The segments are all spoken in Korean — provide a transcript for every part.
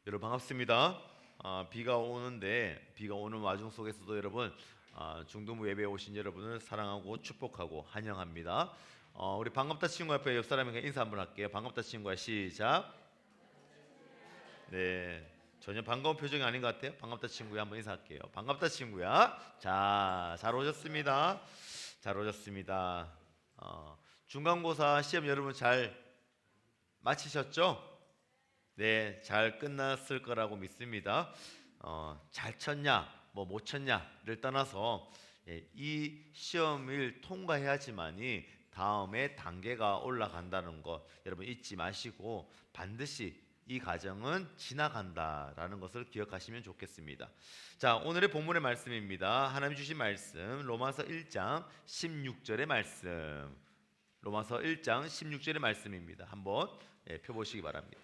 여러분 반갑습니다. 비가 오는데 비가 오는 와중 속에서도 여러분 중등부 예배에 오신 여러분을 사랑하고 축복하고 환영합니다. 우리 반갑다 친구 옆에 옆 사람에게 인사 한번 할게요. 반갑다 친구야 시작. 네, 전혀 반가운 표정이 아닌 것 같아요. 반갑다 친구야 한번 인사할게요. 반갑다 친구야. 자, 잘 오셨습니다. 잘 오셨습니다. 중간고사 시험 여러분 잘 마치셨죠? 네, 잘 끝났을 거라고 믿습니다. 잘 쳤냐, 뭐 못 쳤냐를 떠나서 이 시험을 통과해야지만이 다음에 단계가 올라간다는 것 여러분 잊지 마시고 반드시 이 과정은 지나간다라는 것을 기억하시면 좋겠습니다. 자, 오늘의 본문의 말씀입니다. 하나님 주신 말씀 로마서 1장 16절의 말씀. 로마서 1장 16절의 말씀입니다. 한번 펴보시기 바랍니다.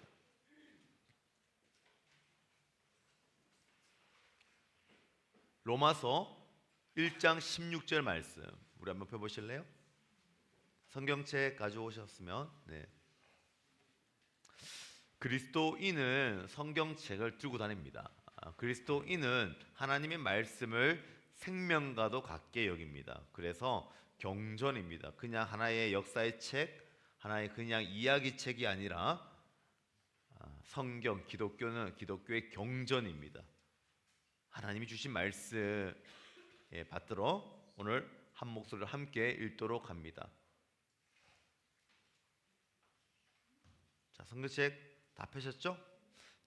로마서 1장 16절 말씀 우리 한번 펴보실래요? 성경책 가져오셨으면 네. 그리스도인은 성경책을 들고 다닙니다. 그리스도인은 하나님의 말씀을 생명과도 같게 여깁니다. 그래서 경전입니다. 그냥 하나의 역사의 책, 하나의 그냥 이야기책이 아니라 성경, 기독교는 기독교의 경전입니다. 하나님이 주신 말씀 받들어 오늘 한 목소리로 함께 읽도록 합니다. 자, 성경책 다 펴셨죠?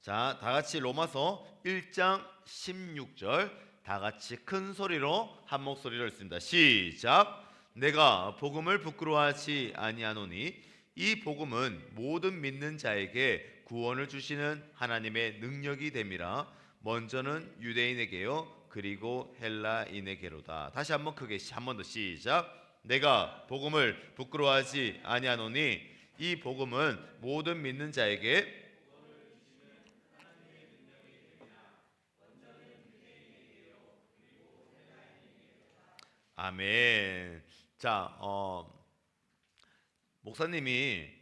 자, 다 같이 로마서 1장 16절 다 같이 큰 소리로 한 목소리로 읽습니다. 시작. 내가 복음을 부끄러워하지 아니하노니 이 복음은 모든 믿는 자에게 구원을 주시는 하나님의 능력이 됨이라. 먼저는 유대인에게요 그리고 헬라인에게로다. 다시 한번 크게 한 번 더 시작. 내가 복음을 부끄러워하지 아니하노니 이 복음은 모든 믿는 자에게 아멘. 자, 목사님이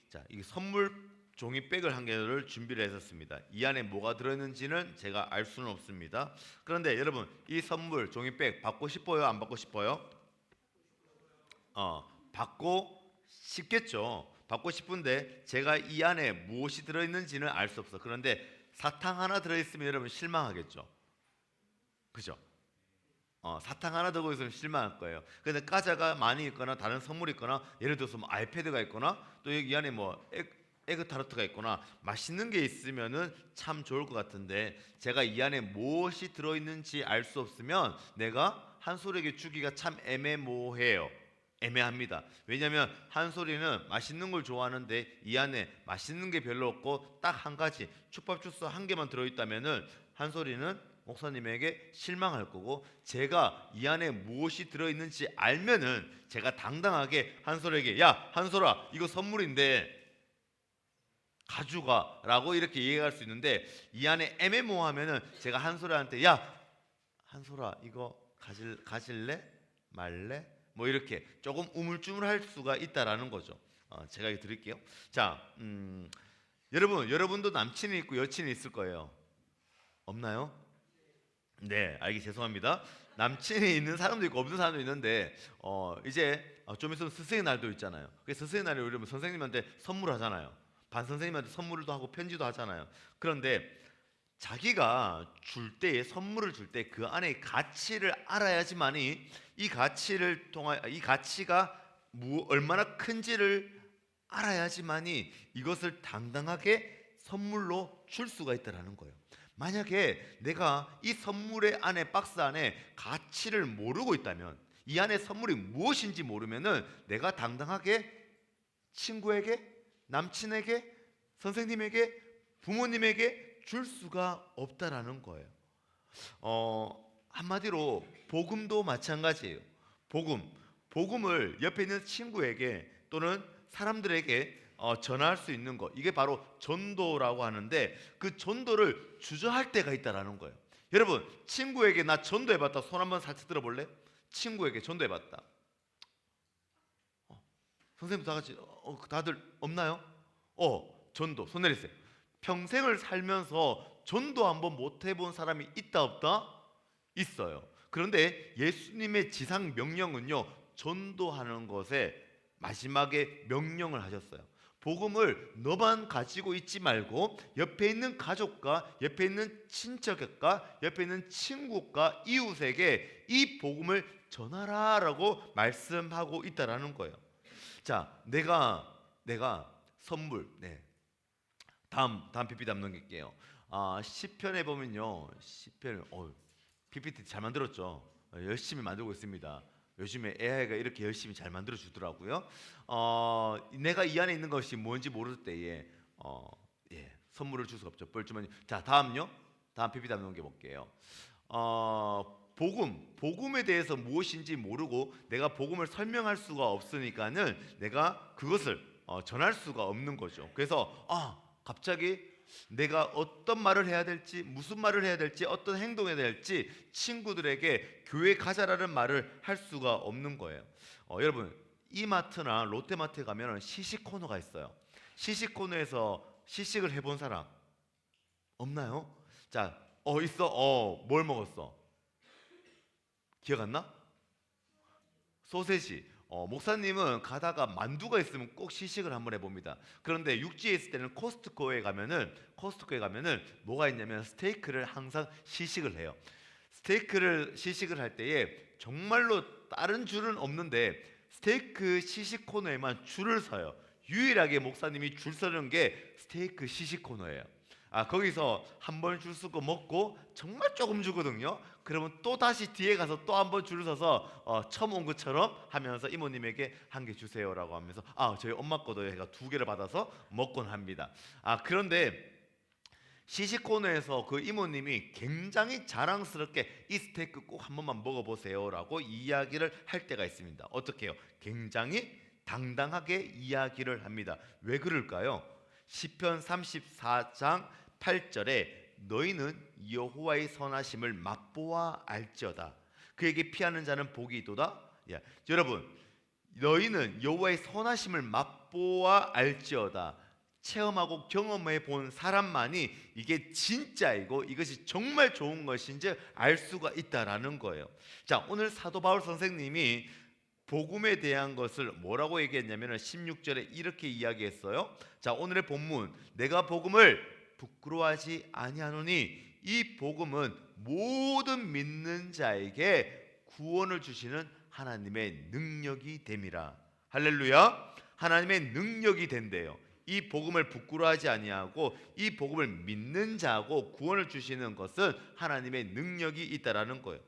자, 이 선물 종이백을 한 개를 준비를 했었습니다. 이 안에 뭐가 들어있는지는 제가 알 수는 없습니다. 그런데 여러분 이 선물 종이백 받고 싶어요? 안 받고 싶어요? 받고 싶겠죠. 받고 싶은데 제가 이 안에 무엇이 들어있는지는 알 수 없어. 그런데 사탕 하나 들어있으면 여러분 실망하겠죠. 그죠? 사탕 하나 들고 있으면 실망할 거예요. 근데 과자가 많이 있거나 다른 선물이 있거나 예를 들어서 뭐 아이패드가 있거나 또 여기 안에 뭐 에그 타르트가 있거나 맛있는 게 있으면은 참 좋을 것 같은데 제가 이 안에 무엇이 들어있는지 알 수 없으면 내가 한솔에게 주기가 참 애매모호해요. 애매합니다. 왜냐하면 한솔이는 맛있는 걸 좋아하는데 이 안에 맛있는 게 별로 없고 딱 한 가지 축밥 주스 한 개만 들어있다면은 한솔이는 목사님에게 실망할 거고 제가 이 안에 무엇이 들어있는지 알면은 제가 당당하게 한솔에게 야 한솔아 이거 선물인데 가져가 라고 이렇게 얘기할 수 있는데 이 안에 애매모호하면은 제가 한솔아한테 야 한솔아 이거 가질래? 말래? 뭐 이렇게 조금 우물쭈물할 수가 있다라는 거죠. 제가 이거 드릴게요. 자, 여러분도 남친이 있고 여친이 있을 거예요. 없나요? 네, 알기 죄송합니다. 남친이 있는 사람도 있고 없는 사람도 있는데 이제 좀 있으면 스승의 날도 있잖아요. 그래서 스승의 날에 우리 선생님한테 선물하잖아요. 반 선생님한테 선물도 하고 편지도 하잖아요. 그런데 자기가 줄 때에 선물을 줄 때 그 안에 가치를 알아야지만이 이 가치를 통하 이 가치가 얼마나 큰지를 알아야지만이 이것을 당당하게 선물로 줄 수가 있다라는 거예요. 만약에 내가 이 선물의 안에 박스 안에 가치를 모르고 있다면 이 안에 선물이 무엇인지 모르면은 내가 당당하게 친구에게, 남친에게, 선생님에게, 부모님에게 줄 수가 없다라는 거예요. 한마디로 복음도 마찬가지예요. 복음을 옆에 있는 친구에게 또는 사람들에게 전할 수 있는 것 이게 바로 전도라고 하는데 그 전도를 주저할 때가 있다라는 거예요. 여러분 친구에게 나 전도해봤다 손 한번 살짝 들어볼래? 친구에게 전도해봤다. 선생님 다 같이 다들 없나요? 전도 손 내리세요. 평생을 살면서 전도 한번 못 해본 사람이 있다 없다? 있어요. 그런데 예수님의 지상 명령은요, 전도하는 것에 마지막에 명령을 하셨어요. 복음을 너만 가지고 있지 말고 옆에 있는 가족과 옆에 있는 친척과 옆에 있는 친구과 이웃에게 이 복음을 전하라라고 말씀하고 있다라는 거예요. 자, 내가 선물, 네, 다음 PPT 한번 넘길게요. 시편에 보면요, 시편 PPT 잘 만들었죠. 열심히 만들고 있습니다. 요즘에 AI가 이렇게 열심히 잘 만들어 주더라고요. 내가 이 안에 있는 것이 뭔지 모를 때에 선물을 줄 수가 없죠. 뻘쭘하니. 자, 다음요. 다음 PPT 한번 넘겨볼게요. 복음에 대해서 무엇인지 모르고 내가 복음을 설명할 수가 없으니까는 내가 그것을 전할 수가 없는 거죠. 그래서 갑자기 내가 어떤 말을 해야 될지, 무슨 말을 해야 될지, 어떤 행동을 해야 될지 친구들에게 교회 가자라는 말을 할 수가 없는 거예요. 여러분, 이마트나 롯데마트에 가면 시식 코너가 있어요. 시식 코너에서 시식을 해본 사람 없나요? 자, 있어. 뭘 먹었어? 기억 안 나? 소세지. 목사님은 가다가 만두가 있으면 꼭 시식을 한번 해봅니다. 그런데 육지에 있을 때는 코스트코에 가면은 뭐가 있냐면 스테이크를 항상 시식을 해요. 스테이크를 시식을 할 때에 정말로 다른 줄은 없는데 스테이크 시식 코너에만 줄을 서요. 유일하게 목사님이 줄 서는 게 스테이크 시식 코너예요. 거기서 한 번 줄 서고 먹고 정말 조금 주거든요. 그러면 또 다시 뒤에 가서 또 한 번 줄을 서서 처음 온 것처럼 하면서 이모님에게 한 개 주세요라고 하면서 저희 엄마 거도 해가 두 개를 받아서 먹곤 합니다. 그런데 시식 코너에서 그 이모님이 굉장히 자랑스럽게 이 스테이크 꼭 한 번만 먹어보세요라고 이야기를 할 때가 있습니다. 어떻게 해요? 굉장히 당당하게 이야기를 합니다. 왜 그럴까요? 시편 34장 8절에 너희는 여호와의 선하심을 맛보아 알지어다. 그에게 피하는 자는 복이 있도다. 여러분, 너희는 여호와의 선하심을 맛보아 알지어다. 체험하고 경험해 본 사람만이 이게 진짜이고 이것이 정말 좋은 것인지 알 수가 있다라는 거예요. 자, 오늘 사도 바울 선생님이 복음에 대한 것을 뭐라고 얘기했냐면 16절에 이렇게 이야기했어요. 자, 오늘의 본문, 내가 복음을 부끄러워하지 아니하노니 이 복음은 모든 믿는 자에게 구원을 주시는 하나님의 능력이 됨이라. 할렐루야. 하나님의 능력이 된대요. 이 복음을 부끄러워하지 아니하고 이 복음을 믿는 자하고 구원을 주시는 것은 하나님의 능력이 있다라는 거예요.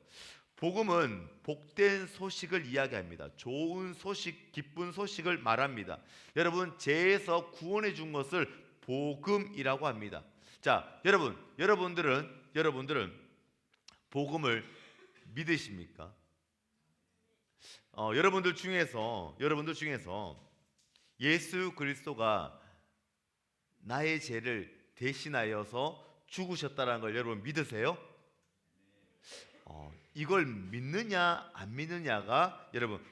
복음은 복된 소식을 이야기합니다. 좋은 소식, 기쁜 소식을 말합니다. 여러분, 죄에서 구원해 준 것을 복음이라고 합니다. 자, 여러분들은 복음을 믿으십니까? 여러분들 중에서 예수 그리스도가 나의 죄를 대신하여서 죽으셨다는 걸 여러분 믿으세요? 이걸 믿느냐 안 믿느냐가 여러분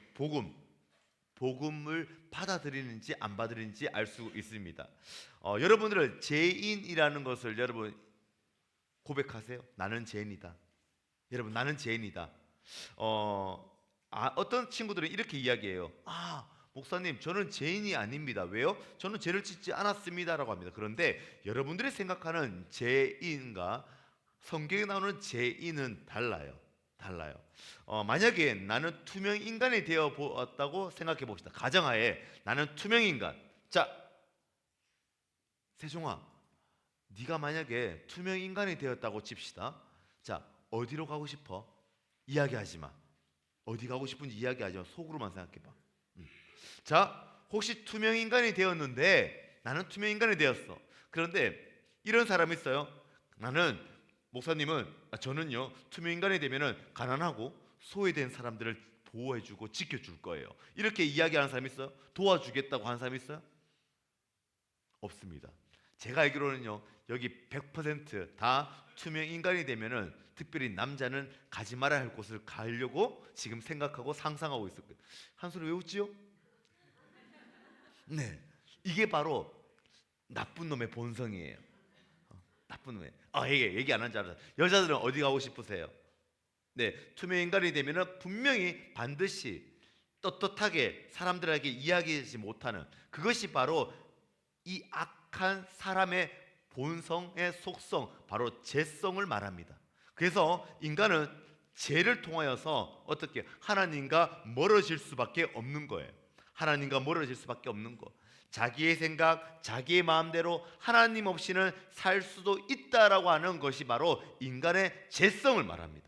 복음을 받아들이는지 안 받아들이는지 알 수 있습니다. 여러분들은 죄인이라는 것을 여러분 고백하세요. 나는 죄인이다. 여러분, 나는 죄인이다. 어떤 친구들은 이렇게 이야기해요. 목사님, 저는 죄인이 아닙니다. 왜요? 저는 죄를 짓지 않았습니다라고 합니다. 그런데 여러분들이 생각하는 죄인과 성경에 나오는 죄인은 달라요. 만약에 나는 투명 인간이 되어 보았다고 생각해 봅시다. 가정하에 나는 투명 인간. 자, 세종아, 네가 만약에 투명 인간이 되었다고 칩시다. 자, 어디로 가고 싶어? 이야기하지 마. 어디 가고 싶은지 이야기하지 마. 속으로만 생각해 봐. 자, 혹시 투명 인간이 되었는데 나는 투명 인간이 되었어. 그런데 이런 사람이 있어요. 저는요 투명 인간이 되면은 가난하고 소외된 사람들을 보호해주고 지켜줄 거예요. 이렇게 이야기하는 사람이 있어요? 도와주겠다고 하는 사람이 있어요? 없습니다. 제가 알기로는요 여기 100%다 투명 인간이 되면은 특별히 남자는 가지 말아야 할 곳을 가려고 지금 생각하고 상상하고 있을 거예요. 한 소리 왜 웃지요? 네, 이게 바로 나쁜 놈의 본성이에요. 10분 후에. 얘기 안 한 줄 알았어요. 여자들은 어디 가고 싶으세요? 네, 투명 인간이 되면은 분명히 반드시 떳떳하게 사람들에게 이야기하지 못하는 그것이 바로 이 악한 사람의 본성의 속성, 바로 죄성을 말합니다. 그래서 인간은 죄를 통하여서 어떻게 하나님과 멀어질 수밖에 없는 거예요. 하나님과 멀어질 수밖에 없는 거. 자기의 생각, 자기의 마음대로 하나님 없이는 살 수도 있다라고 하는 것이 바로 인간의 죄성을 말합니다.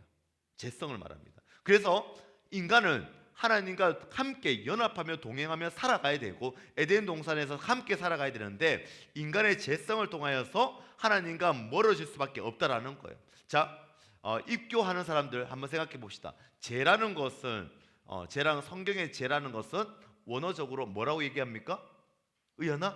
죄성을 말합니다. 그래서 인간은 하나님과 함께 연합하며 동행하며 살아가야 되고 에덴 동산에서 함께 살아가야 되는데 인간의 죄성을 통하여서 하나님과 멀어질 수밖에 없다라는 거예요. 자, 입교하는 사람들 한번 생각해 봅시다. 죄라는 것은 죄랑 성경의 죄라는 것은 원어적으로 뭐라고 얘기합니까? 의연하?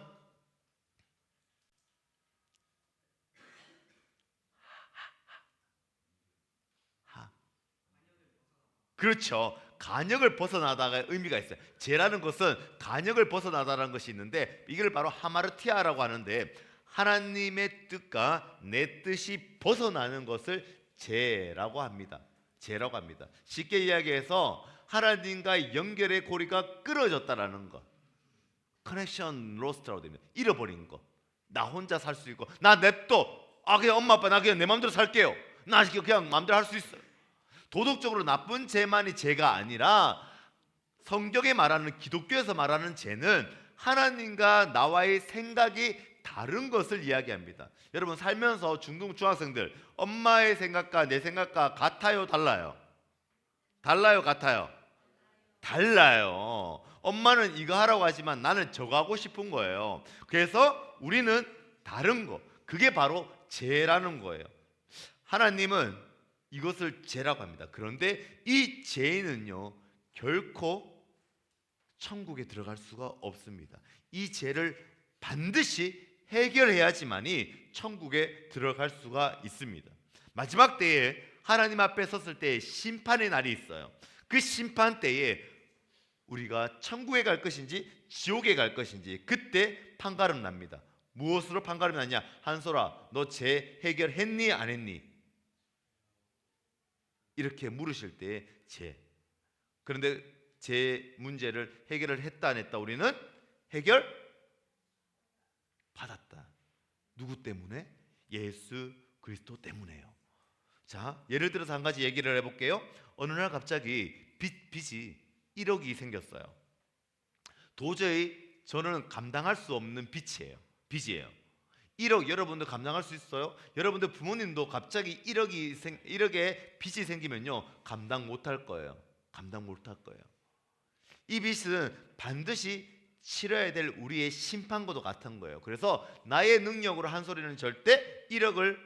그렇죠. 간역을 벗어나다가 의미가 있어요. 죄라는 것은 간역을 벗어나다라는 것이 있는데 이걸 바로 하마르티아라고 하는데 하나님의 뜻과 내 뜻이 벗어나는 것을 죄라고 합니다. 죄라고 합니다. 쉽게 이야기해서 하나님과 연결의 고리가 끊어졌다라는 것. 커넥션 로스트라고 됩니다. 잃어버린 것. 나 혼자 살 수 있고 나 냅둬. 그냥 엄마 아빠 나 그냥 내 마음대로 살게요. 나 그냥 마음대로 할 수 있어요. 도덕적으로 나쁜 죄만이 죄가 아니라 성경에 말하는 기독교에서 말하는 죄는 하나님과 나와의 생각이 다른 것을 이야기합니다. 여러분 살면서 중학생들 엄마의 생각과 내 생각과 같아요, 달라요? 달라요, 같아요? 달라요. 엄마는 이거 하라고 하지만 나는 저거 하고 싶은 거예요. 그래서 우리는 다른 거. 그게 바로 죄라는 거예요. 하나님은 이것을 죄라고 합니다. 그런데 이 죄는요 결코 천국에 들어갈 수가 없습니다. 이 죄를 반드시 해결해야지만이 천국에 들어갈 수가 있습니다. 마지막 때에 하나님 앞에 섰을 때 심판의 날이 있어요. 그 심판 때에 우리가 천국에 갈 것인지 지옥에 갈 것인지 그때 판가름 납니다. 무엇으로 판가름이 나냐? 한솔아, 너 죄 해결했니 안 했니? 이렇게 물으실 때 죄. 그런데 제 문제를 해결을 했다 안 했다? 우리는 해결 받았다. 누구 때문에? 예수 그리스도 때문에요. 자, 예를 들어서 한 가지 얘기를 해볼게요. 어느 날 갑자기 빚이 1억이 생겼어요. 도저히 저는 감당할 수 없는 빚이에요. 1억 여러분들 감당할 수 있어요? 여러분들 부모님도 갑자기 1억의 빚이 생기면요 감당 못할 거예요. 감당 못할 거예요. 이 빚은 반드시 치러야 될 우리의 심판과도 같은 거예요. 그래서 나의 능력으로 한 소리는 절대 1억을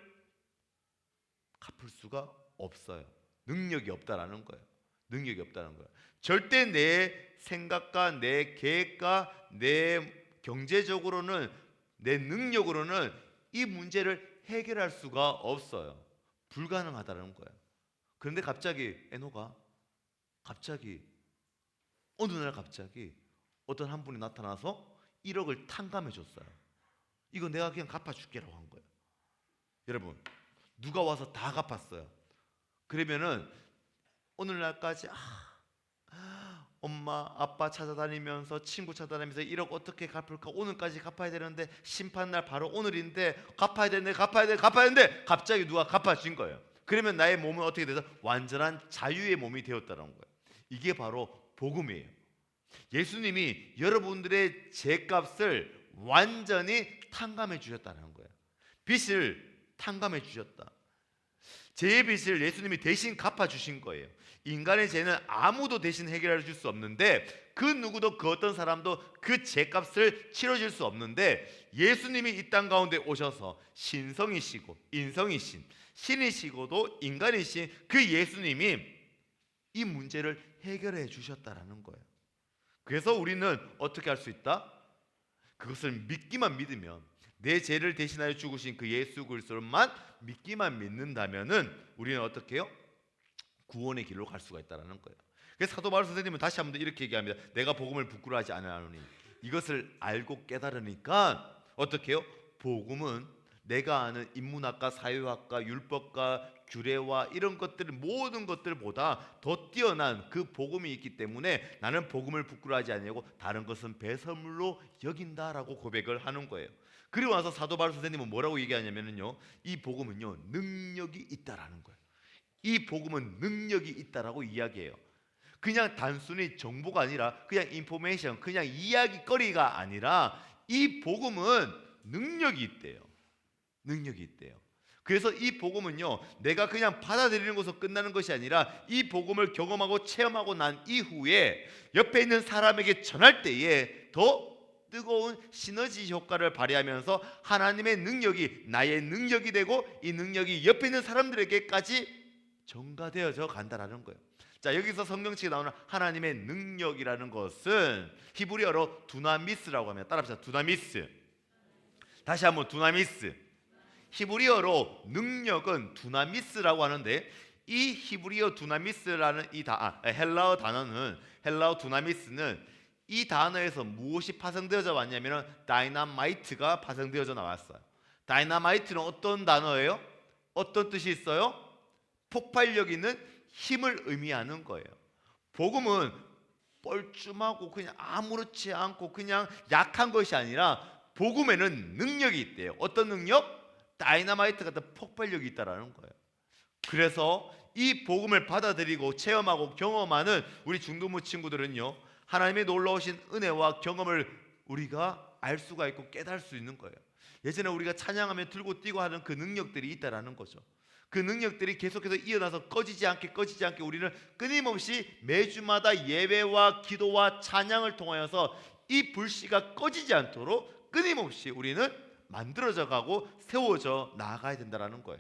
갚을 수가 없어요. 능력이 없다라는 거예요. 능력이 없다는 거예요. 절대 내 생각과 내 계획과 내 경제적으로는 내 능력으로는 이 문제를 해결할 수가 없어요. 불가능하다는 거예요. 그런데 갑자기 에노가 어느 날 갑자기 어떤 한 분이 나타나서 1억을 탕감해 줬어요. 이거 내가 그냥 갚아줄게라고 한 거예요. 여러분 누가 와서 다 갚았어요. 그러면은 오늘날까지 엄마 아빠 찾아다니면서 친구 찾아다니면서 1억 어떻게 갚을까? 오늘까지 갚아야 되는데 심판날 바로 오늘인데 갚아야 되는데 갑자기 누가 갚아준 거예요. 그러면 나의 몸은 어떻게 돼서 완전한 자유의 몸이 되었다는 거예요. 이게 바로 복음이에요. 예수님이 여러분들의 죄값을 완전히 탕감해 주셨다는 거예요. 빚을 탕감해 주셨다. 죄의 빚을 예수님이 대신 갚아 주신 거예요. 인간의 죄는 아무도 대신 해결해 줄 수 없는데 그 누구도 그 어떤 사람도 그 죄값을 치러줄 수 없는데 예수님이 이 땅 가운데 오셔서 신성이시고 인성이신 신이시고도 인간이신 그 예수님이 이 문제를 해결해 주셨다라는 거예요. 그래서 우리는 어떻게 할 수 있다? 그것을 믿으면 내 죄를 대신하여 죽으신 그 예수 그리스도만 믿는다면은 우리는 어떻게 해요? 구원의 길로 갈 수가 있다라는 거예요. 그래서 사도 바울 선생님은 다시 한번 이렇게 얘기합니다. 내가 복음을 부끄러워하지 않으노니 이것을 알고 깨달으니까 어떻게 해요? 복음은 내가 아는 인문학과, 사회학과, 율법과 규례와 이런 것들, 모든 것들보다 더 뛰어난 그 복음이 있기 때문에 나는 복음을 부끄러워하지 아니하고 다른 것은 배설물로 여긴다라고 고백을 하는 거예요. 그리고 나서 사도 바울 선생님은 뭐라고 얘기하냐면요, 이 복음은요 능력이 있다라는 거예요. 이 복음은 능력이 있다라고 이야기해요. 그냥 단순히 정보가 아니라, 그냥 인포메이션, 그냥 이야기거리가 아니라 이 복음은 능력이 있대요. 능력이 있대요. 그래서 이 복음은요 내가 그냥 받아들이는 것으로 끝나는 것이 아니라 이 복음을 경험하고 체험하고 난 이후에 옆에 있는 사람에게 전할 때에 더 뜨거운 시너지 효과를 발휘하면서 하나님의 능력이 나의 능력이 되고 이 능력이 옆에 있는 사람들에게까지 전가되어져 간다라는 거예요. 자, 여기서 성경책에 나오는 하나님의 능력이라는 것은 히브리어로 두나미스라고 합니다. 따라합시다. 두나미스. 다시 한번 두나미스. 히브리어로 능력은 두나미스라고 하는데, 이 히브리어 두나미스라는 헬라어 단어는, 헬라어 두나미스는 이 단어에서 무엇이 파생되어져 왔냐면 다이나마이트가 파생되어져 나왔어요. 다이나마이트는 어떤 단어예요? 어떤 뜻이 있어요? 폭발력 있는 힘을 의미하는 거예요. 복음은 뻘쭘하고 그냥 아무렇지 않고 그냥 약한 것이 아니라 복음에는 능력이 있대요. 어떤 능력? 다이너마이트 같은 폭발력이 있다라는 거예요. 그래서 이 복음을 받아들이고 체험하고 경험하는 우리 중도부 친구들은요 하나님의 놀라우신 은혜와 경험을 우리가 알 수가 있고 깨달을 수 있는 거예요. 예전에 우리가 찬양하며 들고 뛰고 하는 그 능력들이 있다라는 거죠. 그 능력들이 계속해서 이어나서 꺼지지 않게 우리는 끊임없이 매주마다 예배와 기도와 찬양을 통하여서 이 불씨가 꺼지지 않도록 끊임없이 우리는 만들어져 가고 세워져 나아가야 된다는 거예요.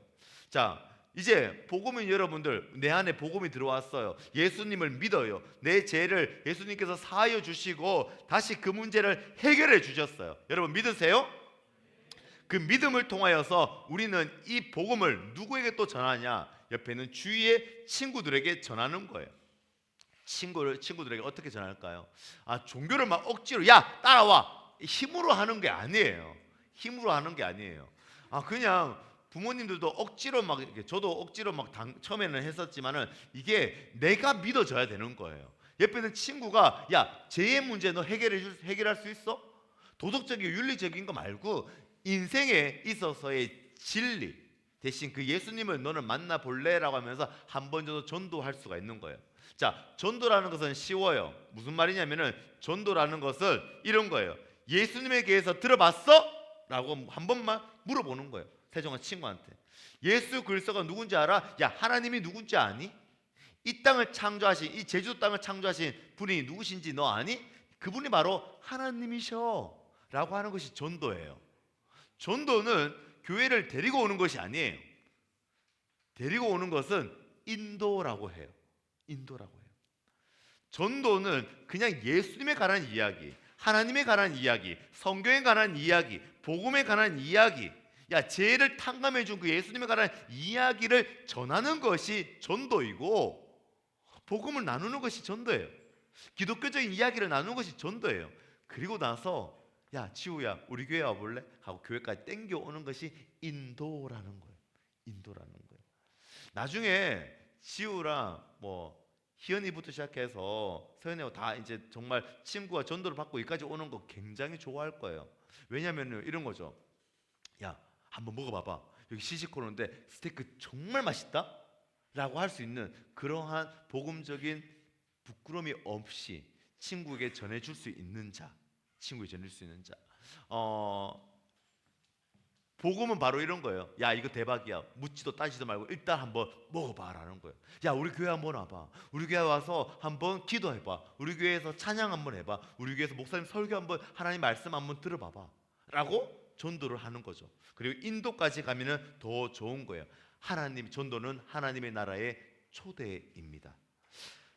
자, 이제 복음은 여러분들 내 안에 복음이 들어왔어요. 예수님을 믿어요. 내 죄를 예수님께서 사하여 주시고 다시 그 문제를 해결해 주셨어요. 여러분 믿으세요? 그 믿음을 통하여서 우리는 이 복음을 누구에게 또 전하냐? 옆에 있는 주위의 친구들에게 전하는 거예요. 친구들에게 어떻게 전할까요? 종교를 막 억지로 야 따라와 힘으로 하는 게 아니에요. 힘으로 하는 게 아니에요. 그냥 부모님들도 억지로 막 이렇게, 저도 억지로 막 처음에는 했었지만은 이게 내가 믿어져야 되는 거예요. 옆에 있는 친구가 야 죄의 문제 너 해결할 수 있어? 도덕적인 윤리적인 거 말고 인생에 있어서의 진리 대신 그 예수님을 너는 만나볼래라고 하면서 한 번 정도 전도할 수가 있는 거예요. 자, 전도라는 것은 쉬워요. 무슨 말이냐면은 전도라는 것은 이런 거예요. 예수님에 대해서 들어봤어? 라고 한 번만 물어보는 거예요. 세종한 친구한테. 예수 그리스도가 누군지 알아? 야, 하나님이 누군지 아니? 이 땅을 창조하신, 이 제주도 땅을 창조하신 분이 누구신지 너 아니? 그분이 바로 하나님이셔 라고 하는 것이 전도예요. 전도는 교회를 데리고 오는 것이 아니에요. 데리고 오는 것은 인도라고 해요. 인도라고 해요. 전도는 그냥 예수님에 관한 이야기, 하나님에 관한 이야기, 성경에 관한 이야기, 복음에 관한 이야기, 야 죄를 탕감해 준 그 예수님에 관한 이야기를 전하는 것이 전도이고, 복음을 나누는 것이 전도예요. 기독교적인 이야기를 나누는 것이 전도예요. 그리고 나서 야 지우야 우리 교회 와볼래? 하고 교회까지 땡겨 오는 것이 인도라는 거예요. 인도라는 거예요. 나중에 지우랑 희연이부터 시작해서 서연이하고 다 이제 정말 친구와 전도를 받고 여기까지 오는 거 굉장히 좋아할 거예요. 왜냐하면 이런 거죠. 야 한번 먹어봐봐. 여기 시식코너인데 스테이크 정말 맛있다? 라고 할 수 있는 그러한 복음적인 부끄러움이 없이 친구에게 전해줄 수 있는 자, 친구에게 전해줄 수 있는 자. 복음은 바로 이런 거예요. 야 이거 대박이야. 묻지도 따지도 말고 일단 한번 먹어봐라는 거예요. 야 우리 교회 한번 와봐. 우리 교회 와서 한번 기도해봐. 우리 교회에서 찬양 한번 해봐. 우리 교회에서 목사님 설교 한번, 하나님 말씀 한번 들어봐봐 라고 전도를 하는 거죠. 그리고 인도까지 가면은 더 좋은 거예요. 전도는 하나님의 나라의 초대입니다.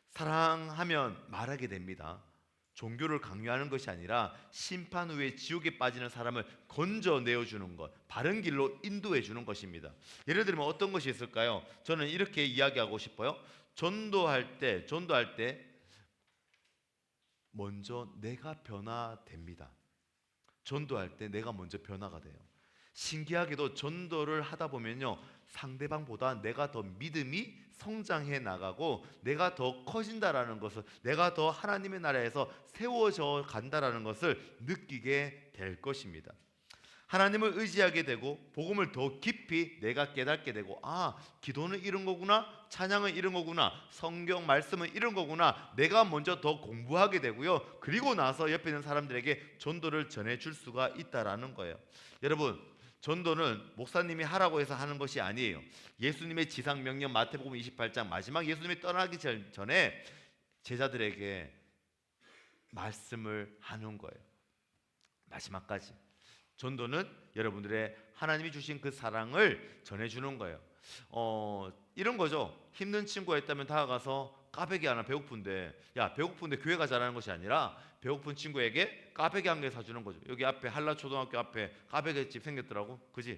사랑하면 말하게 됩니다. 종교를 강요하는 것이 아니라 심판 후에 지옥에 빠지는 사람을 건져내어주는 것, 바른 길로 인도해주는 것입니다. 예를 들면 어떤 것이 있을까요? 저는 이렇게 이야기하고 싶어요. 전도할 때 먼저 내가 변화됩니다. 전도할 때 내가 먼저 변화가 돼요. 신기하게도 전도를 하다 보면요, 상대방보다 내가 더 믿음이 성장해 나가고 내가 더 커진다라는 것을, 내가 더 하나님의 나라에서 세워져 간다라는 것을 느끼게 될 것입니다. 하나님을 의지하게 되고 복음을 더 깊이 내가 깨닫게 되고, 아, 기도는 이런 거구나, 찬양은 이런 거구나, 성경 말씀은 이런 거구나, 내가 먼저 더 공부하게 되고요, 그리고 나서 옆에 있는 사람들에게 전도를 전해줄 수가 있다라는 거예요. 여러분, 전도는 목사님이 하라고 해서 하는 것이 아니에요. 예수님의 지상명령 마태복음 28장 마지막 예수님이 떠나기 전에 제자들에게 말씀을 하는 거예요. 마지막까지. 전도는 여러분들의 하나님이 주신 그 사랑을 전해주는 거예요. 이런 거죠. 힘든 친구가 있다면 다가가서 까베기 하나, 배고픈데, 야, 배고픈데 교회 가자라는 것이 아니라 배고픈 친구에게 까베기 한 개 사주는 거죠. 여기 앞에 한라초등학교 앞에 까베기집 생겼더라고, 그지?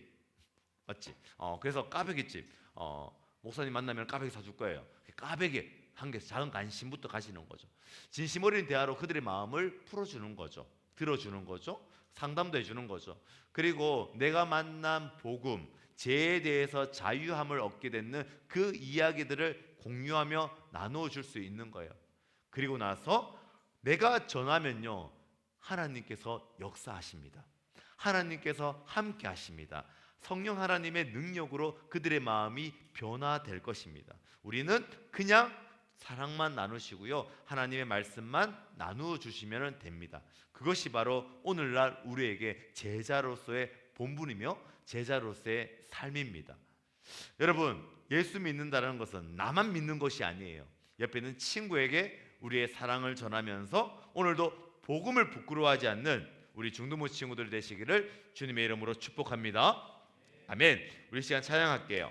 맞지? 그래서 까베기집, 목사님 만나면 까베기 사줄 거예요. 까베기 한 개, 작은 관심부터 가시는 거죠. 진심 어린 대화로 그들의 마음을 풀어주는 거죠. 들어주는 거죠. 상담도 해주는 거죠. 그리고 내가 만난 복음, 죄에 대해서 자유함을 얻게 되는 그 이야기들을 공유하며 나누어 줄 수 있는 거예요. 그리고 나서 내가 전하면요, 하나님께서 역사하십니다. 하나님께서 함께 하십니다. 성령 하나님의 능력으로 그들의 마음이 변화될 것입니다. 우리는 그냥 사랑만 나누시고요, 하나님의 말씀만 나누어 주시면 됩니다. 그것이 바로 오늘날 우리에게 제자로서의 본분이며 제자로서의 삶입니다. 여러분, 예수 믿는다는 것은 나만 믿는 것이 아니에요. 옆에 있는 친구에게 우리의 사랑을 전하면서 오늘도 복음을 부끄러워하지 않는 우리 중등부 친구들 되시기를 주님의 이름으로 축복합니다. 아멘. 우리 시간 찬양할게요.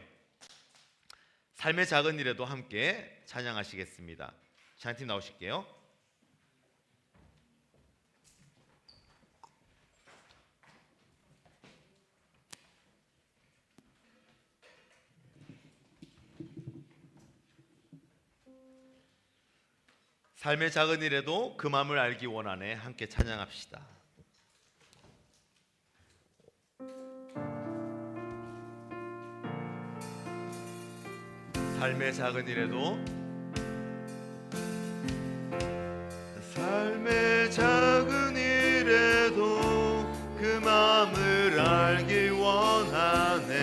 삶의 작은 일에도 함께 찬양하시겠습니다. 찬양팀 나오실게요. 삶의 작은 일에도 그 마음을 알기 원하네. 함께 찬양합시다. 삶의 작은 일에도, 삶의 작은 일에도 그 마음을 알기 원하네.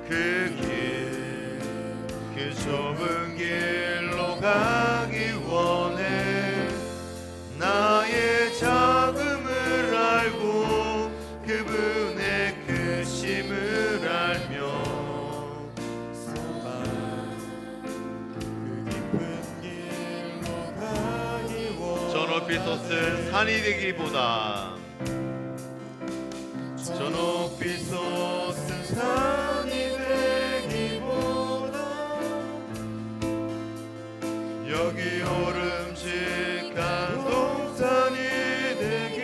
그 길, 그 좁은 길로 가기 원해. 나의 작음을 알고 그분의 크심을 알며 저 높이 솟은 산이 되기보다, 저 높이 솟은 산이 되기보다 여기 오름직한 동산이 되게,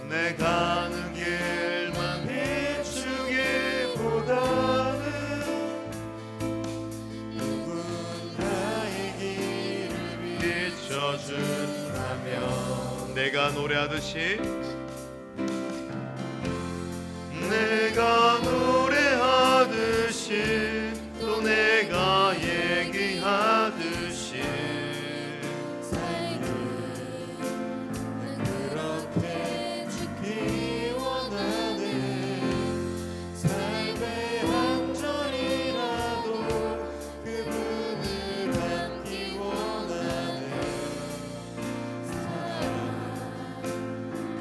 내 가는 길만 비추기보다는 비춰준다면 내가 노래하듯이, 내가 노래하듯이 또 내가 얘기하듯이 삶을 그렇게 죽기 원하네. 삶의 한 절이라도 그분을 담기 원하네.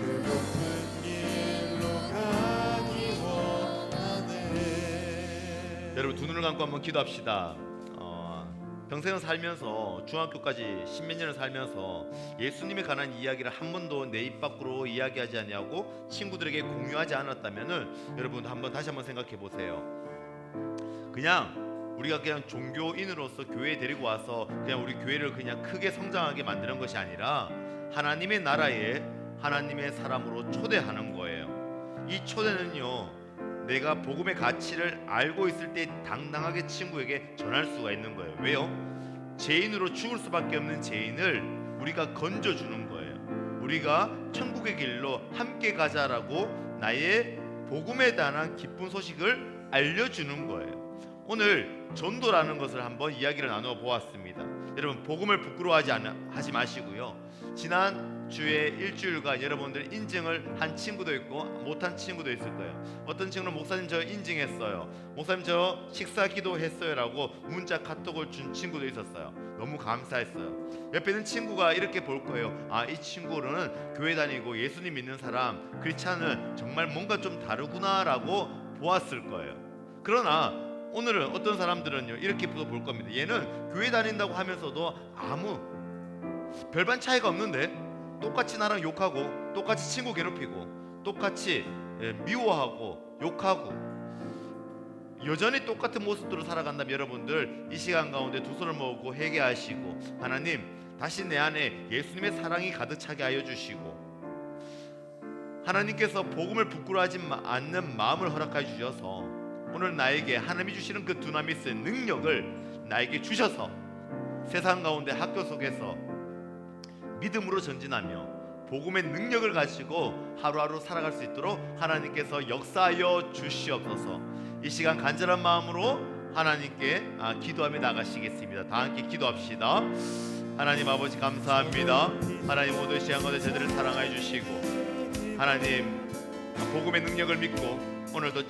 그 높은 길로 가기 원하네. 여러분, 두 눈을 감고 한번 기도합시다. 평생을 살면서 중학교까지 십몇 년을 살면서 예수님에 관한 이야기를 한 번도 내 입 밖으로 이야기하지 아니하고 친구들에게 공유하지 않았다면은 여러분 다시 한번 생각해 보세요. 그냥 우리가 그냥 종교인으로서 교회에 데리고 와서 그냥 우리 교회를 그냥 크게 성장하게 만드는 것이 아니라 하나님의 나라에 하나님의 사람으로 초대하는 거예요. 이 초대는요, 내가 복음의 가치를 알고 있을 때 당당하게 친구에게 전할 수가 있는 거예요. 왜요? 죄인으로 죽을 수밖에 없는 죄인을 우리가 건져주는 거예요. 우리가 천국의 길로 함께 가자라고 나의 복음에 관한 기쁜 소식을 알려주는 거예요. 오늘 전도라는 것을 한번 이야기를 나누어 보았습니다. 여러분, 복음을 하지 마시고요. 지난 주에 일주일간 여러분들 인증을 한 친구도 있고 못한 친구도 있을 거예요. 어떤 친구는 목사님 저 인증했어요, 목사님 저 식사 기도했어요 라고 문자 카톡을 준 친구도 있었어요. 너무 감사했어요. 옆에 있는 친구가 이렇게 볼 거예요. 아, 이 친구는 교회 다니고 예수님 믿는 사람, 크리스찬은 정말 뭔가 좀 다르구나 라고 보았을 거예요. 그러나 오늘은 어떤 사람들은요 이렇게 볼 겁니다. 얘는 교회 다닌다고 하면서도 아무 별반 차이가 없는데 똑같이 나랑 욕하고 똑같이 친구 괴롭히고 똑같이 미워하고 욕하고 여전히 똑같은 모습으로 살아간다면 여러분들 이 시간 가운데 두 손을 모으고 회개하시고 하나님 다시 내 안에 예수님의 사랑이 가득 차게 하여 주시고 하나님께서 복음을 부끄러워하지 않는 마음을 허락하여 주셔서 오늘 나에게 하나님이 주시는 그 두나미스의 능력을 나에게 주셔서 세상 가운데 학교 속에서 믿음으로 전진하며 복음의 능력을 가지고 하루하루 살아갈 수 있도록 하나님께서 역사하여 주시옵소서. 이 시간 간절한 마음으로 하나님께 기도하며 나가시겠습니다. 다 함께 기도합시다. 하나님 아버지 감사합니다. 하나님 모든 시간 가운데 저희들을 사랑하여 주시고 하나님 복음의 능력을 믿고 오늘도